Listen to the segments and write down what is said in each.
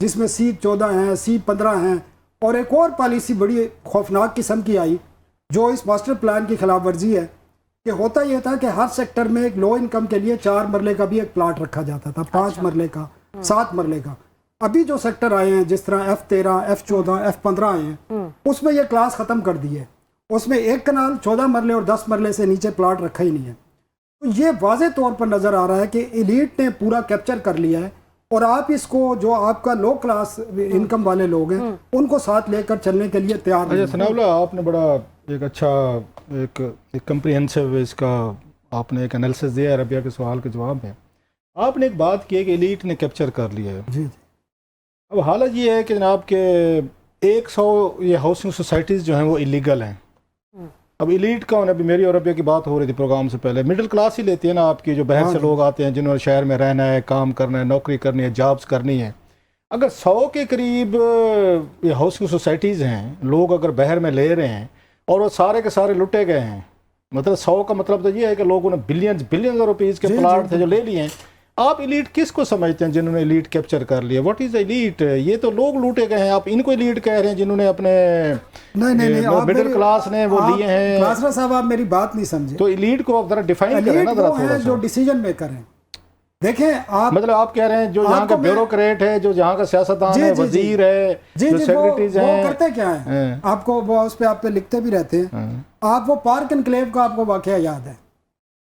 جس میں C14 ہیں, C15 ہیں, اور ایک اور پالیسی بڑی خوفناک قسم کی آئی جو اس ماسٹر پلان کی خلاف ورزی ہے کہ ہوتا یہ تھا کہ ہر سیکٹر میں ایک لو انکم کے لیے 4 مرلے کا بھی ایک پلاٹ رکھا جاتا تھا, 5 مرلے کا, 7 مرلے کا. ابھی جو سیکٹر آئے ہیں جس طرح F13, F14, F15 آئے ہیں, اس میں یہ کلاس ختم کر دی ہے. اس میں 1 کنال 14 مرلے اور 10 مرلے سے نیچے پلاٹ رکھا ہی نہیں ہے. تو یہ واضح طور پر نظر آ رہا ہے کہ ایلیٹ نے پورا کیپچر کر لیا ہے, اور آپ اس کو جو آپ کا لو کلاس انکم والے لوگ ہیں ان کو ساتھ لے کر چلنے کے لیے تیار نہیں. ثناء اللہ, آپ نے بڑا ایک اچھا ایک کمپریہنسو اس کا آپ نے ایک انالیسس دیا ہے ربیہ کے سوال کے جواب میں. آپ نے ایک بات کی ہے کہ ایلیٹ نے کیپچر کر لیا ہے. جی. اب حالت یہ ہے کہ جناب کہ 100 یہ ہاؤسنگ سوسائٹیز جو ہیں وہ ایلیگل ہیں. اب ایلیٹ کون ہے؟ ابھی میری اور ربیہ کی بات ہو رہی تھی پروگرام سے پہلے, مڈل کلاس ہی لیتی ہے نا آپ کی, جو باہر سے لوگ آتے ہیں جنہوں نے شہر میں رہنا ہے, کام کرنا ہے, نوکری کرنی ہے, جابز کرنی ہے. اگر 100 کے قریب یہ ہاؤسنگ سوسائٹیز ہیں, لوگ اگر باہر میں لے رہے ہیں اور وہ سارے کے سارے لٹے گئے ہیں, مطلب 100 کا مطلب تو یہ ہے کہ لوگوں نے بلینز روپیز کے پلاٹ تھے جو لے لیے ہیں. آپ ایلیٹ کس کو سمجھتے ہیں جنہوں نے ایلیٹ کیپچر کر لیا؟ What is elite? یہ تو لوگ لوٹے گئے ہیں, آپ ان کو ایلیٹ کہہ رہے ہیں جنہوں نے اپنے مڈل کلاس نے وہ لیے ہیں. کلاسرا صاحب آپ میری بات نہیں سمجھے. تو ایلیٹ کو آپ ذرا ڈیفائن کریں نا ذرا تھوڑا سا. جو ڈیسیجن میکر ہیں, دیکھیں آپ مطلب آپ کہہ رہے ہیں جو یہاں کا بیوروکریٹ ہے, جو یہاں کا سیاستدان ہے, وزیر ہے, جو سیکریٹریز ہیں, وہ کرتے کیا ہیں؟ آپ کو اس پہ آپ پہ لکھتے بھی رہتے ہیں. آپ وہ پارک انکلیو کا آپ کو واقعہ یاد ہے,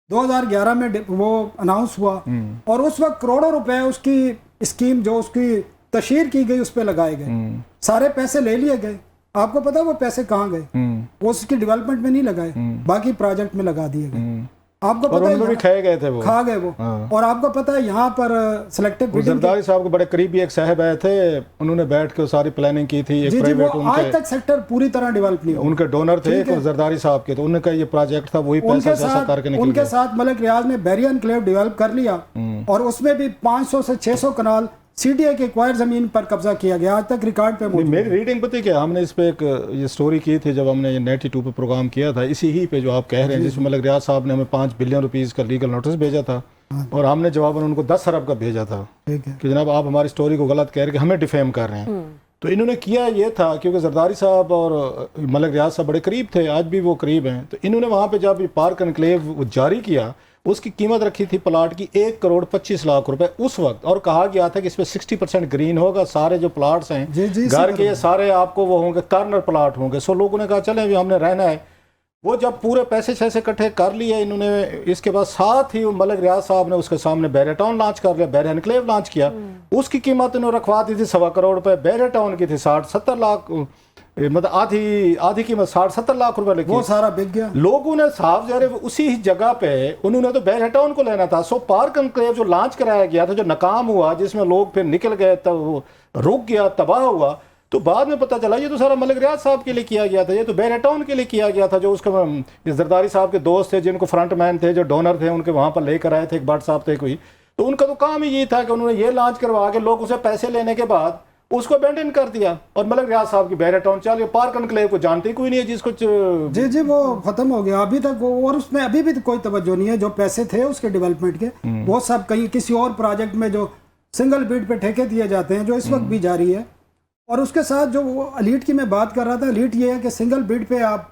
2011 میں وہ اناؤنس ہوا, اور اس وقت کروڑوں روپے اس کی اسکیم جو اس کی تشہیر کی گئی اس پہ لگائے گئے. سارے پیسے لے لیے گئے. آپ کو پتا وہ پیسے کہاں گئے؟ وہ اس کی ڈیولپمنٹ میں نہیں لگائے, باقی پروجیکٹ میں لگا دیے گئے. آپ کو پتہ ہے کھائے گئے تھے وہ, کھا گئے وہ. اور آپ کو پتہ ہے یہاں پر سلیکٹو زرداری صاحب کو بڑے قریبی ایک صاحب آئے تھے, انہوں نے بیٹھ کے ساری پلاننگ کی تھی. ایک پرائیویٹ ان آج تک سیکٹر پوری طرح ڈیولپ نہیں ہوا. ان کے ڈونر تھے زرداری صاحب کے, تو انہوں نے کہا یہ پروجیکٹ تھا, وہی پیسہ جیسا کر کے نکل گیا. ان کے ساتھ ملک ریاض نے بیری انکلیو ڈیولپ کر لیا, اور اس میں بھی 500 سے 600 کنال CDA کے ایکوائر زمین پر قبضہ کیا گیا. آج تک ریکارڈ پہ موجود. میری ریڈنگ پتہ ہے کہ ہم نے اس پہ ایک یہ سٹوری کی تھی جب ہم نے 92 پہ پروگرام کیا تھا, اسی ہی پہ جو آپ کہہ رہے ہیں, جس میں ملک ریاض صاحب نے ہمیں 5 بلین روپیز کا لیگل نوٹس بھیجا تھا, اور ہم نے جواباً ان کو 10 ارب کا بھیجا تھا کہ جناب آپ ہماری سٹوری کو غلط کہہ رہے کہ ہمیں ڈیفیم کر رہے ہیں. تو انہوں نے کیا یہ تھا, کیونکہ زرداری صاحب اور ملک ریاض صاحب بڑے قریب تھے, آج بھی وہ قریب ہیں, تو انہوں نے وہاں پہ جب پارک انکلیو جاری کیا, اس کی قیمت رکھی تھی پلاٹ کی 1,25,00,000 روپے اس وقت, اور کہا گیا تھا کہ اس پہ 60% گرین ہوگا. سارے جو پلاٹس ہیں گھر کے سارے آپ کو وہ ہوں گے کارنر پلاٹ ہوں گے. سو لوگوں نے کہا چلیں بھی ہم نے رہنا ہے. وہ جب پورے پیسے شیسے اکٹھے کر لیے انہوں نے, اس کے بعد ساتھ ہی ملک ریاض صاحب نے اس کے سامنے بیریا ٹاؤن لانچ کر لیا, بیریا انکلیو لانچ کیا. اس کی قیمت انہوں نے رکھوا دی تھی 1.25 کروڑ روپے. بیریا ٹاؤن کی تھی 60-70 لاکھ, مطلب آدھی قیمت 60-70 لاکھ روپے لکھی. وہ سارا بک گیا. لوگوں نے صاف ظاہر اسی جگہ پہ انہوں نے تو بیریا ٹاؤن کو لینا تھا. سو پارک انکلیو جو لانچ کرایا گیا تھا, جو ناکام ہوا, جس میں لوگ پھر نکل گئے, رک گیا, تباہ ہوا, تو بعد میں پتہ چلا یہ تو سارا ملک ریاض صاحب کے لیے کیا گیا تھا, یہ تو بیریا ٹاؤن کے لیے کیا گیا تھا. جو اس کا زرداری صاحب کے دوست تھے, جن کو فرنٹ مین تھے, جو ڈونر تھے, ان کے وہاں پر لے کر آئے تھے, ایک بٹ صاحب تھے کوئی, تو ان کا تو کام ہی یہ تھا کہ انہوں نے یہ لانچ کروا کے لوگوں سے پیسے لینے کے بعد اس کو ابینڈن کر دیا, اور ملک ریاض صاحب کی بیریا ٹاؤن چل گئی. پارک انکلیو کو جانتے ہی کوئی نہیں ہے جس کو جی وہ ختم ہو گیا ابھی تک, اور اس میں ابھی بھی کوئی توجہ نہیں ہے. جو پیسے تھے اس کے ڈیولپمنٹ کے, وہ سب کہیں کسی اور پروجیکٹ میں جو سنگل بیڈ پہ ٹھیکے دیے جاتے ہیں, جو اس وقت بھی جاری ہے. اور اس کے ساتھ جو ایلیٹ کی میں بات کر رہا تھا, ایلیٹ یہ ہے کہ سنگل بیڈ پہ آپ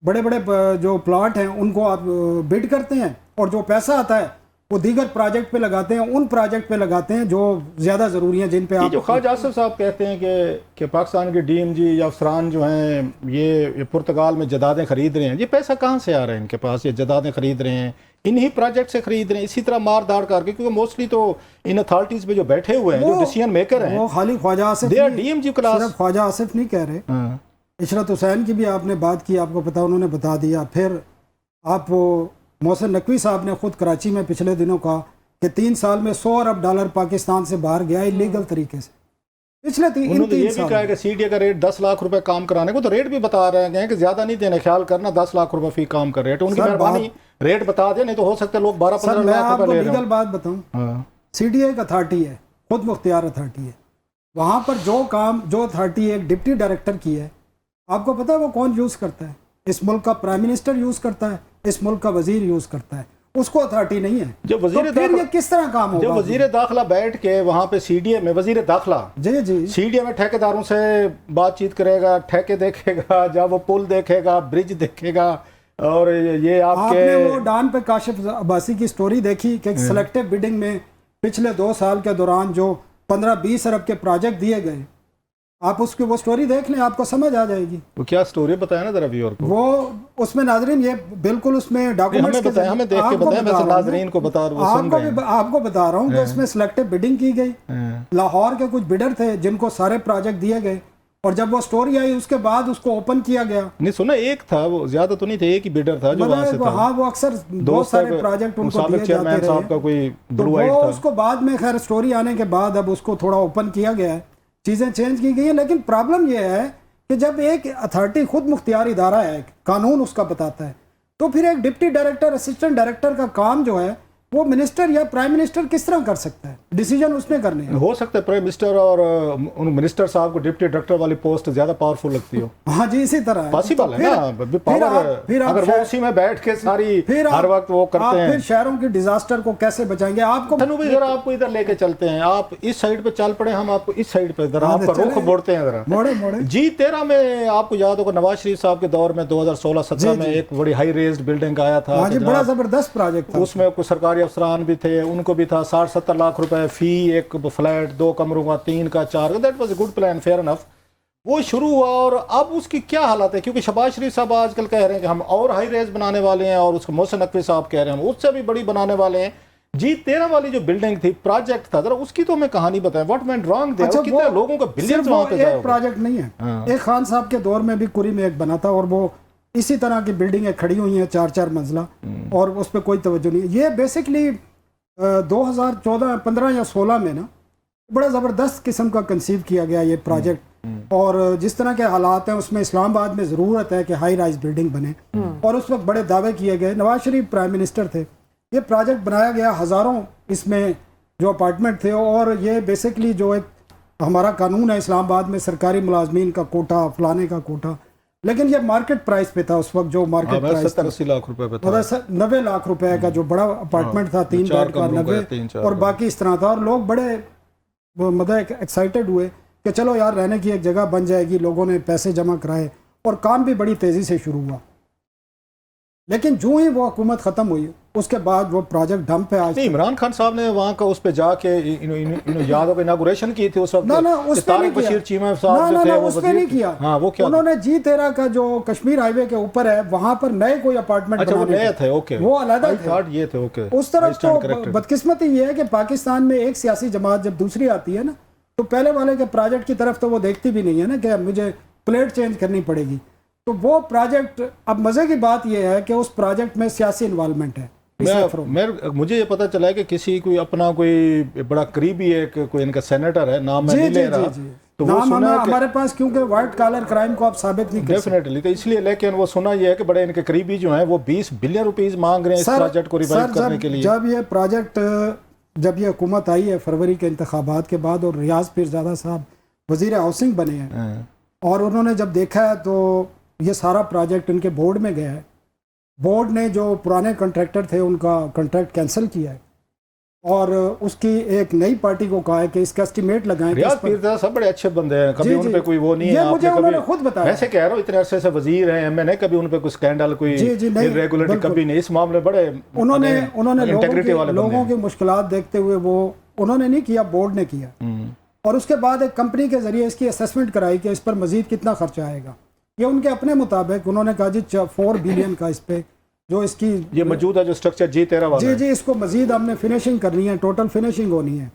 بڑے بڑے جو پلاٹ ہیں ان کو آپ بڈ کرتے ہیں, اور جو پیسہ آتا ہے وہ دیگر پروجیکٹ پہ لگاتے ہیں, ان پروجیکٹ پہ لگاتے ہیں جو زیادہ ضروری ہیں, جن پہ آپ. جو خواجہ آصف صاحب کہتے ہیں کہ پاکستان کے DMG یا افسران جو ہیں یہ پرتگال میں جدادیں خرید رہے ہیں, یہ پیسہ کہاں سے آ رہا ہے ان کے پاس؟ یہ جدادیں خرید رہے ہیں انہی پروجیکٹ سے خرید رہے ہیں, اسی طرح مار داڑ کر کے, کیونکہ موسٹلی تو ان اتھارٹیز پہ جو بیٹھے ہوئے ہیں, جو ڈیسیژن میکر ہیں, وہ خالی خواجہ آصف DMG کلاس, صرف خواجہ آصف نہیں کہہ رہے. عشرت حسین کی بھی آپ نے بات کی, آپ کو پتا انہوں نے بتا دیا. پھر آپ وہ محسن نقوی صاحب نے خود کراچی میں پچھلے دنوں کہا کہ 3 سال میں $100 ارب پاکستان سے باہر گیا انلیگل طریقے سے. پچھلے 3 یہ بھی کہا ہے کہ CDA کا ریٹ 10 لاکھ روپے کام کرانے کو, تو ریٹ بھی بتا رہے ہیں کہ زیادہ نہیں دینے, خیال کرنا 10 لاکھ روپے فی کام کا ریٹ. ان کی مہربانی ریٹ بتا دیں, نہیں تو ہو سکتا ہے لوگ 12-15 لاکھ روپے لے رہے ہیں. لیگل بات بتاؤں, CDA ایک اتھارٹی ہے, خود مختار اتھارٹی ہے. وہاں پر جو کام جو اتھارٹی ایک ڈپٹی ڈائریکٹر کی ہے, آپ کو پتا ہے وہ کون یوز کرتا ہے؟ اس ملک کا پرائم منسٹر یوز کرتا ہے, اس ملک کا وزیر یوز کرتا ہے. اس کو اتھارٹی نہیں ہے. جب وزیر تو پھر یہ کس طرح کام ہوگا؟ جب وزیر داخلہ بیٹھ کے وہاں پہ سی ڈی اے میں وزیر داخلہ سی ڈی اے میں ٹھیکیداروں سے بات چیت کرے گا, ٹھیکے دیکھے گا, جب وہ پل دیکھے گا, برج دیکھے گا, اور یہ آپ نے وہ ڈان پہ کاشف عباسی کی سٹوری دیکھی کہ سلیکٹو بڈنگ میں پچھلے 2 سال کے دوران جو 15-20 ارب کے پروجیکٹ دیے گئے, آپ اس کی وہ سٹوری دیکھ لیں, آپ کو سمجھ آ جائے گی. وہ کیا سٹوری بتایا نا ذرا ویور کو. وہ اس میں ناظرین یہ بالکل اس میں ڈاکومنٹس ہمیں دیکھ کے بتائیں, میں ناظرین کو بتا رہا ہوں, آپ کو بتا رہا ہوں کہ اس میں سلیکٹو بڈنگ کی گئی. لاہور کے کچھ بڈر تھے جن کو سارے پروجیکٹ دیے گئے, اور جب وہ سٹوری آئی اس کے بعد اس کو اوپن کیا گیا. نہیں سنا, ایک تھا, وہ زیادہ تو نہیں تھے, ایک ہی بڈر تھا جو وہاں سے تھا. ہاں وہ اکثر بہت سارے پروجیکٹ ان کو دیے جاتے رہے. صاحب کا کوئی بلو آئٹ تھا, اس کو بعد میں خیر سٹوری آنے کے بعد اب اس کو تھوڑا اوپن کیا گیا ہے, چیزیں چینج کی گئی ہیں. لیکن پرابلم یہ ہے کہ جب ایک اتھارٹی خود مختار ادارہ ہے, قانون اس کا بتاتا ہے, تو پھر ایک ڈپٹی ڈائریکٹر, اسسٹنٹ ڈائریکٹر کا کام جو ہے وہ منسٹر یا پرائم منسٹر کس طرح کر سکتا ہے؟ ڈیسیجن اس نے کرنے ہیں. ہو سکتا ہے پرائم منسٹر اور منسٹر صاحب کو ڈپٹی ڈائریکٹر والی پوسٹ زیادہ پاورفل لگتی ہو. ہاں جی, اسی طرح پاسبل ہے نا, پاور اگر وہ اسی میں بیٹھ کے ساری ہر وقت وہ کرتے ہیں. پھر شہروں کی ڈیزاسٹر کو کیسے بچائیں گے؟ آپ کو ذرا آپ کو ادھر لے کے چلتے ہیں, آپ اس سائڈ پہ چل پڑے, ہم آپ کو اس سائڈ پہ ذرا آپ کا رخ موڑتے ہیں ذرا. G13 میں آپ کو یاد ہوگا نواز شریف صاحب کے دور میں 2016-17 میں ایک بڑی ہائی ریزڈ بلڈنگ آیا تھا, بڑا زبردست پروجیکٹ تھا. اس میں کچھ سرکاری افسران بھی تھے, ان کو بھی تھا 60-70 لاکھ روپے فی, ایک فلیٹ 2 کمروں کا, 3 کا, 4 کا. That was a good plan, fair enough. وہ شروع ہوا, اور اب اس کی کیا حالت ہے, کیونکہ شہباز شریف صاحب آج کل کہہ رہے ہیں کہ ہم اور ہائی ریز بنانے والے ہیں, اور اس کو محسن نقوی صاحب کہہ رہے ہیں ہم اس سے بھی بڑی بنانے والے ہیں. G13 والی جو بلڈنگ تھی, پروجیکٹ تھا, ذرا اس کی تو ہمیں کہانی بتائیں. واٹ وینٹ رانگ دیر, کتنے لوگوں کا بلینز وہاں پہ ضائع ہو گئے. ایک پروجیکٹ نہیں ہے, ایک خان صاحب کے دور میں بھی کوری میں ایک بنا تھا, اور وہ اسی طرح کی بلڈنگیں کھڑی ہوئی ہیں 4-4 منزلہ, اور اس پہ کوئی توجہ نہیں. یہ بیسکلی 2014-15 یا 16 میں نا بڑا زبردست قسم کا کنسیو کیا گیا یہ پروجیکٹ, اور جس طرح کے حالات ہیں اس میں اسلام آباد میں ضرورت ہے کہ ہائی رائز بلڈنگ بنے, اور اس وقت بڑے دعوے کیے گئے. نواز شریف پرائم منسٹر تھے, یہ پروجیکٹ بنایا گیا, ہزاروں اس میں جو اپارٹمنٹ تھے, اور یہ بیسکلی جو ایک ہمارا قانون ہے اسلام آباد میں سرکاری ملازمین کا کوٹا, فلانے کا کوٹا, لیکن یہ مارکیٹ پرائس پہ تھا اس وقت, جو مارکیٹ پرائس 70-80 لاکھ روپے پہ تھا, 90 لاکھ روپے کا جو بڑا اپارٹمنٹ تھا, 3 بیڈ کا 90, اور باقی اس طرح تھا. اور لوگ بڑے مطلب ایکسائٹیڈ ہوئے کہ چلو یار رہنے کی ایک جگہ بن جائے گی, لوگوں نے پیسے جمع کرائے, اور کام بھی بڑی تیزی سے شروع ہوا. لیکن جو ہی وہ حکومت ختم ہوئی اس کے بعد وہ پروجیکٹ ڈمپ پہ. آج عمران خان صاحب نے وہاں کا اس پہ جا کے یاد ہو اناگوریشن کی تھی اس وقت. اس پہ نہیں کیا. انہوں نے G13 کا جو کشمیر ہائی وے کے اوپر ہے وہاں پر نئے کوئی اپارٹمنٹ بنانے تھے, وہ علیحدہ تھے. اس طرف تو بدقسمتی یہ ہے کہ پاکستان میں ایک سیاسی جماعت جب دوسری آتی ہے نا, تو پہلے والے کے پروجیکٹ کی طرف تو وہ دیکھتی بھی نہیں ہے نا کہ مجھے پلیٹ چینج کرنی پڑے گی. تو وہ پروجیکٹ, اب مزے کی بات یہ ہے کہ اس پروجیکٹ میں سیاسی انوالومنٹ ہے. مجھے یہ پتا چلا ہے کہ کسی کوئی اپنا کوئی بڑا قریبی ہے, کوئی ان کا سینیٹر ہے, نام میں نہیں لے رہا, تو وہ سنا ہمارے پاس, کیونکہ وائٹ کالر کرائم کو آپ ثابت نہیں کر سکتے ڈیفینیٹلی, تو اس لیے. لیکن وہ سنا یہ ہے کہ بڑے ان کے قریبی جو ہیں وہ 20 بلین روپیز مانگ رہے ہیں اس پروجیکٹ کو ریوائیو کرنے کے لیے. جب یہ پروجیکٹ, جب یہ حکومت آئی ہے فروری کے انتخابات کے بعد, اور ریاض پیرزادہ صاحب وزیر ہاؤسنگ بنے ہیں, اور انہوں نے جب دیکھا ہے تو یہ سارا پروجیکٹ ان کے بورڈ میں گیا ہے. بورڈ نے جو پرانے کنٹریکٹر تھے ان کا کنٹریکٹ کینسل کیا ہے, اور اس کی ایک نئی پارٹی کو کہا ہے کہ اس کا اسٹیمیٹ لگائیں. ریاض پیرزادہ سب بڑے اچھے بندے ہیں, کبھی ان پہ کوئی وہ نہیں ہے. یہ مجھے انہوں نے خود بتایا, ایسے کہہ رہا ہوں اتنے عرصے سے وزیر ہیں, میں نے کبھی ان پہ کوئی سکینڈل, کوئی ریگولیٹری کبھی نہیں. اس معاملے بڑے انہوں نے لوگوں کی مشکلات دیکھتے ہوئے وہ انہوں نے نہیں کیا, بورڈ نے کیا, اور اس کے بعد ایک کمپنی کے ذریعے اس کی اسیسمنٹ کرائی کہ اس پر مزید کتنا خرچہ آئے گا. یہ ان کے اپنے مطابق انہوں نے کہا جی 4 بلین کا اس پہ جو اس کی یہ موجود ہے جو اسٹرکچر G13 والا, جی اس کو مزید ہم نے فنیشنگ کرنی ہے, ٹوٹل فنیشنگ ہونی ہے,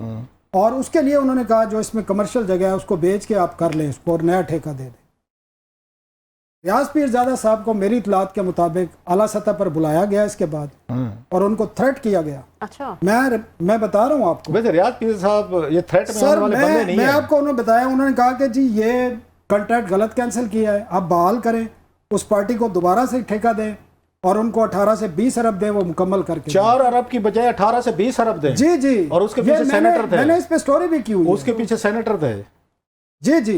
اور اس کے لیے انہوں نے کہا جو اس میں کمرشل جگہ ہے اس کو بیچ کے آپ کر لیں اس کو, اور نیا ٹھیکہ دے دیں. ریاض پیرزادہ صاحب کو میری اطلاعات کے مطابق اعلیٰ سطح پر بلایا گیا اس کے بعد, اور ان کو تھریٹ کیا گیا. اچھا, میں بتا رہا ہوں آپ کو. ویسے ریاض پیرزادہ صاحب یہ تھریٹ میں آنے والے بندے نہیں ہیں. میں آپ کو انہوں نے بتایا, انہوں نے کہا کہ جی یہ کنٹریکٹ غلط کینسل کیا ہے, آپ بحال کریں, اس پارٹی کو دوبارہ سے ٹھیکہ دیں, اور ان کو 18 سے 20 ارب دیں, وہ مکمل کر کے 4 ارب کی بجائے 18 سے 20 ارب دیں. جی اور اس کے پیچھے سینیٹر تھے, میں نے اس پہ سٹوری بھی کی ہوئی, اس کے پیچھے سینیٹر تھے. جی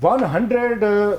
100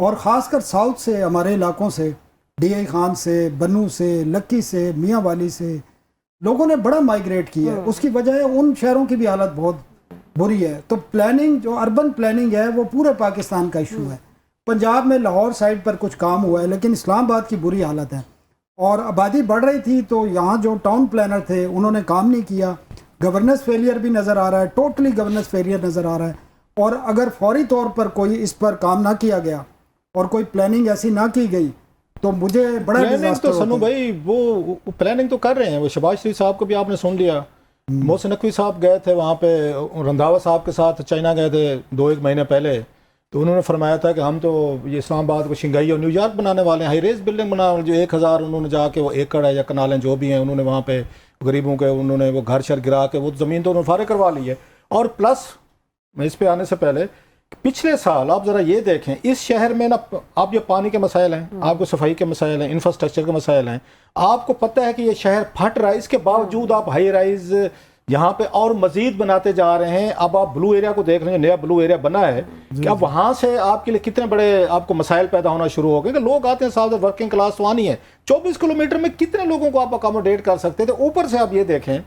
اور خاص کر ساؤتھ سے ہمارے علاقوں سے ڈی آئی خان سے بنو سے لکی سے میاں والی سے لوگوں نے بڑا مائیگریٹ کیا ہے. اس کی وجہ ہے ان شہروں کی بھی حالت بہت بری ہے. تو پلاننگ جو اربن پلاننگ ہے وہ پورے پاکستان کا ایشو ہے. پنجاب میں لاہور سائڈ پر کچھ کام ہوا ہے لیکن اسلام آباد کی بری حالت ہے اور آبادی بڑھ رہی تھی تو یہاں جو ٹاؤن پلانر تھے انہوں نے کام نہیں کیا. گورننس فیلئر بھی نظر آ رہا ہے, ٹوٹلی گورننس فیلئر نظر آ رہا ہے. اور اگر فوری طور پر کوئی اس پر کام نہ کیا گیا اور کوئی پلاننگ ایسی نہ کی گئی تو مجھے بڑا پلاننگ تو سنو بھائی وہ پلاننگ تو کر رہے ہیں. وہ شہباز شریف صاحب کو بھی آپ نے سن لیا, محسن نقوی صاحب گئے تھے وہاں پہ, رندھاوا صاحب کے ساتھ چائنا گئے تھے 2-1 مہینے پہلے, تو انہوں نے فرمایا تھا کہ ہم تو یہ اسلام آباد کو شنگھائی اور نیو یارک بنانے والے ہیں, ہائی ریز بلڈنگ بنا, جو 1000 انہوں نے جا کے وہ ایکڑ ہے یا کنالیں جو بھی ہیں انہوں نے وہاں پہ غریبوں کے انہوں نے وہ گھر شر گرا کے وہ زمین تو انہوں نے فارغ کروا لی ہے. اور پلس میں اس پہ آنے سے پہلے پچھلے سال آپ ذرا یہ دیکھیں اس شہر میں نا, آپ یہ پانی کے مسائل ہیں, آپ کو صفائی کے مسائل ہیں, انفراسٹرکچر کے مسائل ہیں, آپ کو پتہ ہے کہ یہ شہر پھٹ رہا ہے, اس کے باوجود آپ ہائی رائز یہاں پہ اور مزید بناتے جا رہے ہیں. اب آپ بلو ایریا کو دیکھ رہے ہیں, نیا بلو ایریا بنا ہے کہ اب وہاں سے آپ کے لیے کتنے بڑے آپ کو مسائل پیدا ہونا شروع ہو گئے کہ لوگ آتے ہیں صاحب ورکنگ کلاس تو آنی ہے, 24 کلومیٹر میں کتنے لوگوں کو آپ اکاموڈیٹ کر سکتے تھے. اوپر سے آپ یہ دیکھیں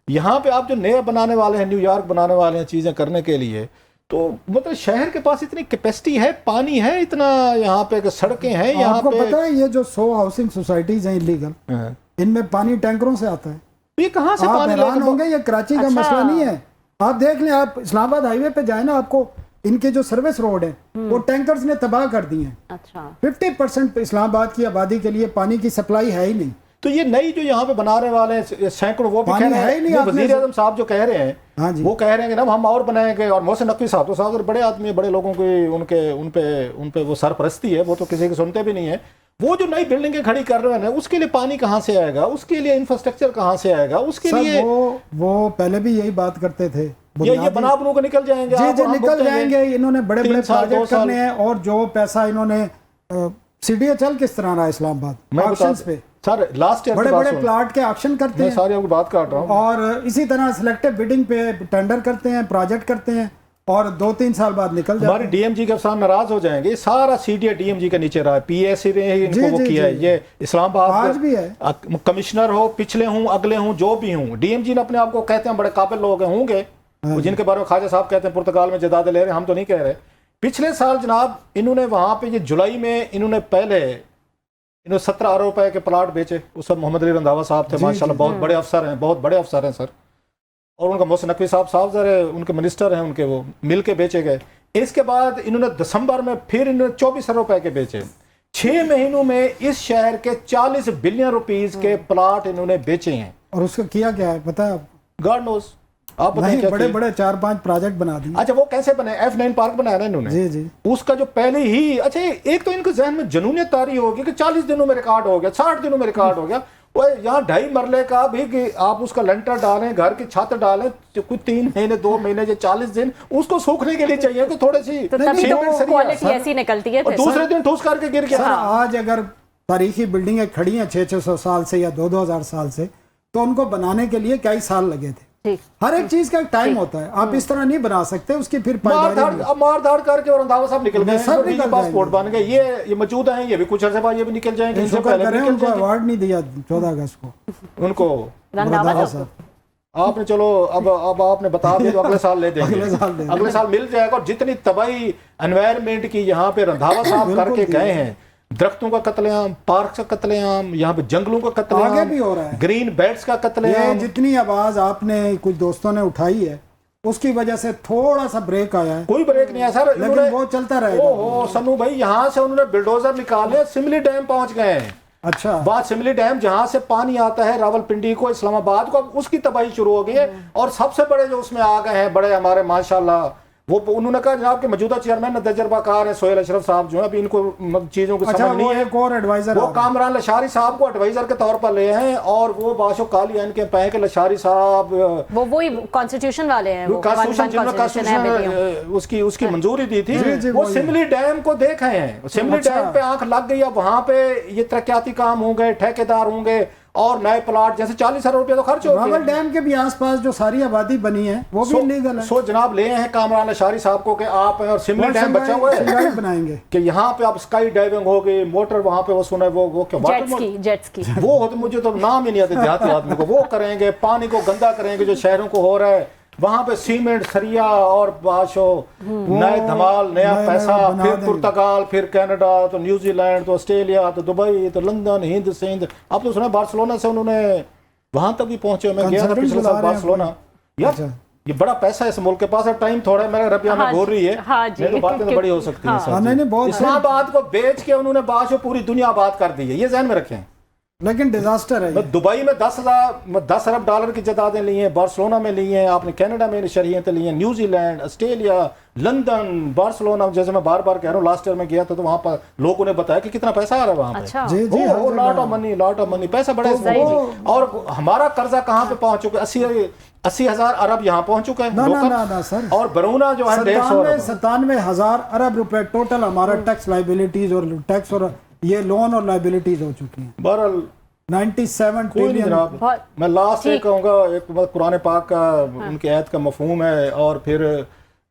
یہاں پہ آپ جو نیا بنانے والے ہیں, نیو یارک بنانے والے ہیں چیزیں کرنے کے لیے, تو مطلب شہر کے پاس اتنی کیپیسٹی ہے, پانی ہے اتنا یہاں پہ کہ سڑکیں ہیں یہاں آپ کو پہ. پتہ ہے یہ جو 100 ہاؤسنگ سوسائٹیز ہیں انلیگل, ان میں پانی ٹینکروں سے آتا ہے. یہ کہاں سے آپ پانی حیران ہوں گے, یہ کراچی کا مسئلہ نہیں ہے. آپ دیکھ لیں, آپ اسلام آباد ہائی وے پہ جائیں نا, آپ کو ان کے جو سروس روڈ ہیں وہ ٹینکرز نے تباہ کر دی ہیں. 50% اسلام آباد کی آبادی کے لیے پانی کی سپلائی ہے ہی نہیں. تو یہ نئی جو یہاں پہ بنا رہے والے ہیں سینکڑوں, وہ بھی کہہ رہے ہیں, یہ وزیر اعظم صاحب جو کہہ رہے ہیں وہ کہہ رہے ہیں کہ نا ہم اور بنائیں گے. اور محسن نقوی صاحب تو صاحب بڑے آدمی ہیں, بڑے لوگوں کی ان پہ وہ سرپرستی ہے, وہ تو کسی کی سنتے بھی نہیں ہیں. وہ جو نئی بلڈنگیں کھڑی کر رہے ہیں اس کے لیے پانی کہاں سے آئے گا, اس کے لیے انفراسٹرکچر کہاں سے آئے گا, اس کے لیے وہ پہلے بھی یہی بات کرتے تھے. یہ بنا بنو کے نکل جائیں گے. جی نکل جائیں گے. انہوں نے بڑے بڑے پروجیکٹ کرنے ہیں اور جو پیسہ انہوں نے سی ڈی ایچ ایل کس طرح رہا اسلام آباد آکشنز پہ, سر لاسٹ ایئر بڑے بڑے پلاٹ کے آکشن کرتے ہیں. ساری آپ کو بات کر رہا ہوں. اور اسی طرح سلیکٹو بڈنگ پہ ٹینڈر کرتے ہیں, پروجیکٹ کرتے ہیں اور 2-3 سال بعد نکل جاتے ہیں. ہمارے ڈی ایم جی کے افسان ناراض ہو جائیں گے. سارا C D D M G کے نیچے رہا ہے, پی ایس سی نے ان کو وہ کیا ہے. یہ اسلام آباد آج بھی ہے, کمشنر ہو, پچھلے ہوں اگلے ہوں جو بھی ہوں, ڈی ایم جی نے اپنے آپ کو کہتے ہیں بڑے قابل لوگ ہیں, ہوں گے, جن کے بارے میں خواجہ صاحب کہتے ہیں پرتگال میں جداد لے رہے ہیں, ہم تو نہیں کہہ رہے. پچھلے سال جناب انہوں نے وہاں پہ یہ جولائی میں انہوں نے پہلے 17 ارب روپے کے پلاٹ بیچے. اس وقت محمد علی رندھاوا صاحب تھے, ماشاءاللہ بہت بڑے افسر ہیں, بہت بڑے افسر ہیں سر. اور ان کا محسن نقوی صاحب ذرا ان کے منسٹر ہیں, ان کے وہ مل کے بیچے گئے. اس کے بعد انہوں نے دسمبر میں پھر انہوں نے 24 ارب روپے کے بیچے. 6 مہینوں میں اس شہر کے 40 بلین روپیز کے پلاٹ انہوں نے بیچے ہیں. اور اس کا کیا کیا ہے پتہ ہے آپ؟ God knows. آپ بتائیں بڑے بڑے 4-5 پروجیکٹ بنا دیے. اچھا وہ کیسے بنے؟ F9 پارک بنایا نا انہوں نے. جی اس کا جو پہلے ہی, اچھا ایک تو ان کے ذہن میں جنونیت طاری ہوگی کہ 40 دنوں میں ریکارڈ ہو گیا, 60 دنوں میں ریکارڈ ہو گیا. وہ یہاں 2.5 مرلے کا بھی کہ آپ اس کا لینٹر ڈالیں, گھر کی چھت ڈالیں, کوئی 3 مہینے 2 مہینے یا 40 دن اس کو سوکھنے کے لیے چاہیے کہ تھوڑے سی کوالٹی ایسی نکلتی ہے, اور دوسرے دن ٹھوس کر کے گر گیا. سر آج اگر تاریخی بلڈنگیں کھڑی ہیں 600 سال سے یا 2000 سال سے, تو ان کو بنانے کے لیے کئی سال لگے تھے. ہر ایک چیز کا ایک ٹائم ہوتا ہے, آپ اس طرح نہیں بنا سکتے. اس کی پھر مار دھاڑ کر کے اور رندھاوا صاحب نکل گئے, پاسپورٹ بن گئے. یہ موجود ہیں, یہ بھی کچھ عرصے بعد یہ بھی نکل جائیں گے. ان کو ایوارڈ نہیں دیا 14 اگست کو ان کو رندھاوا صاحب. آپ نے چلو اب آپ نے بتا دیا, اگلے سال لے دیں گے, اگلے سال مل جائے گا. اور جتنی تباہی انوائرمنٹ کی یہاں پہ رندھاوا صاحب کر کے گئے ہیں, درختوں کا قتل عام, پارک کا قتل عام, یہاں پہ جنگلوں کا قتل عام, آگے بھی ہو رہا ہے, گرین بیلٹس کا قتل عام. جتنی آواز آپ نے کچھ دوستوں نے اٹھائی ہے اس کی وجہ سے تھوڑا سا بریک آیا ہے. کوئی بریک نہیں ہے سر, لیکن وہ چلتا رہے گا. سنو بھائی یہاں سے انہوں نے بلڈوزر نکالے, سملی ڈیم پہنچ گئے ہیں. اچھا بات سملی ڈیم جہاں سے پانی آتا ہے راول پنڈی کو, اسلام آباد کو, اس کی تباہی شروع ہو گئی ہے. اور سب سے بڑے جو اس میں آ گئے ہیں بڑے ہمارے ماشاءاللہ, وہ انہوں نے کہا جناب کہ موجودہ چیئرمین تجربہ کار ہیں سہیل اشرف صاحب جو ہیں, ابھی ان کو چیزوں کو سمجھ نہیں ہے. وہ کامران لشاری صاحب کو ایڈوائزر کے طور پر لے ہیں, اور وہ باشو کالی ان کے پہ کہ لشاری صاحب وہی کانسٹیٹیوشن والے ہیں, اس کی منظوری دی تھی. وہ سملی ڈیم کو دیکھ ہیں, سملی ڈیم پہ آنکھ لگ گئی. اب وہاں پہ یہ ترقیاتی کام ہوں گے, ٹھیکیدار ہوں گے, اور نئے پلاٹ جیسے 40 ارب روپے تو خرچ ہو راول ڈیم کے بھی آس پاس جو ساری آبادی بنی ہے وہ بھی انلیگل ہے. سو جناب لے ہیں کامران اشاری صاحب کو کہ آپ ہیں اور سملے ڈیم بچا ہوا ہے بنائیں گے کہ یہاں پہ آپ اسکائی ڈائیونگ ہوگی, موٹر وہاں پہ وہ سنا ہے وہ جیٹس کی وہ تو مجھے تو نام ہی نہیں آتے دیہاتی آدمی کو. وہ کریں گے, پانی کو گندا کریں گے جو شہروں کو ہو رہا ہے, وہاں پہ سیمنٹ سریا اور باشو نئے دھمال نیا پیسہ, پھر پرتگال, پھر کینیڈا, تو نیوزی لینڈ, تو آسٹریلیا, تو دبئی, تو لندن, ہند سندھ. اب تو سنا بارسلونا سے انہوں نے وہاں تک بھی پہنچے. میں گیا تھا پچھلے سال بارسلونا. یار یہ بڑا پیسہ ہے اس ملک کے پاس ہے. ٹائم تھوڑا ہے, میرا ربیہ میں بول رہی ہے نہیں تو باتیں تو بڑی ہو سکتی ہیں. اسلام آباد کو بیچ کے انہوں نے باشو پوری دنیا آباد کر دی ہے, یہ ذہن میں رکھیں. لیکن ڈیزاسٹر ہے. دبئی میں 10 ارب ڈالر کی جائیدادیں لی ہیں, بارسلونا میں لی ہیں آپ نے, کینیڈا میں شرعیتیں لی ہیں, New Zealand, Australia, London, Barcelona. جیسے میں بار بار کہہ رہا ہوں, لاسٹ ایئر میں گیا تھا تو وہاں پر لوگوں نے بتایا کہ کتنا پیسہ آ رہا ہے وہاں پہ. لاٹ آف منی پیسہ بڑا ہے. اور ہمارا قرضہ کہاں پہ پہنچ چکا ہے؟ 80,000 ارب یہاں پہنچ چکا ہے. اور برونا جو ہے 97,000 ارب روپے ٹوٹل ہمارا ٹیکس لائبلٹیز اور ٹیکس اور یہ لون اور لائبلٹیز ہو چکی ہیں. بہرحال 97 ٹریلین. میں لاسٹ یہ کہوں گا, ایک قرآن پاک کا ان کے عہد کا مفہوم ہے, اور پھر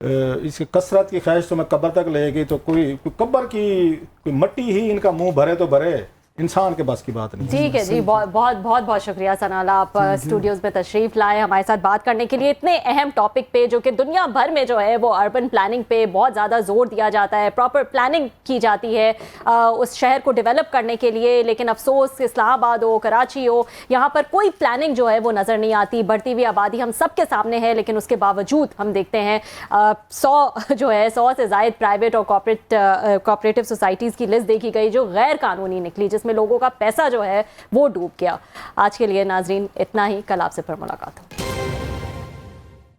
اس کی کثرت کی خواہش تو میں قبر تک لے گئی, تو کوئی قبر کی کوئی مٹی ہی ان کا منہ بھرے تو بھرے, انسان کے بس کی بات نہیں. ٹھیک ہے جی, بہت شکریہ ثناء اللہ, آپ اسٹوڈیوز میں تشریف لائے ہمارے ساتھ بات کرنے کے لیے اتنے اہم ٹاپک پہ, جو کہ دنیا بھر میں جو ہے وہ اربن پلاننگ پہ بہت زیادہ زور دیا جاتا ہے, پراپر پلاننگ کی جاتی ہے اس شہر کو ڈیولپ کرنے کے لیے. لیکن افسوس اسلام آباد ہو, کراچی ہو, یہاں پر کوئی پلاننگ جو ہے وہ نظر نہیں آتی. بڑھتی ہوئی آبادی ہم سب کے سامنے ہے, لیکن اس کے باوجود ہم دیکھتے ہیں 100 سے زائد پرائیویٹ اور کوآپریٹو سوسائٹیز کی لسٹ دیکھی گئی جو غیر قانونی نکلی, جس میں لوگوں کا پیسہ جو ہے وہ ڈوب گیا. آج کے لیے ناظرین اتنا ہی, کل آپ سے پھر ملاقات ہو.